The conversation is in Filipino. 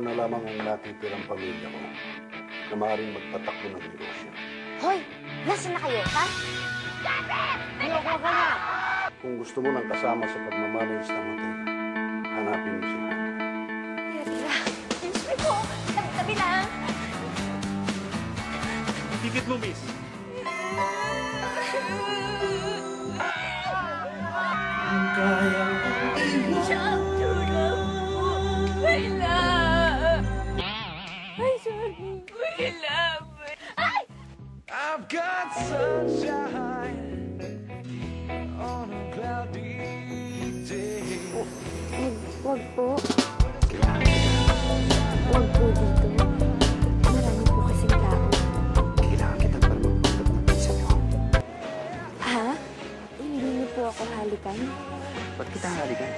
na lamang ang natitirang pamilya ko na maaaring magpatakbo ng negosyo. Hoy! Nasaan na kayo, ha? Ayoko ka na! Kung gusto mo ng kasama sa pagmamanage ng hotel, hanapin mo si Hana. Tira, excuse me po! Tabi lang! Ticket mo, miss. Chapter po! My love! Ay, sorry! My love! Ay! I've got sunshine on a cloudy day. Wag po. Wag po dito. Marami po kasing tao. Kailangan kita para magpunta ng pizza niyo. Ha? Hindi niyo po ako halikan? Ba't kita halikan?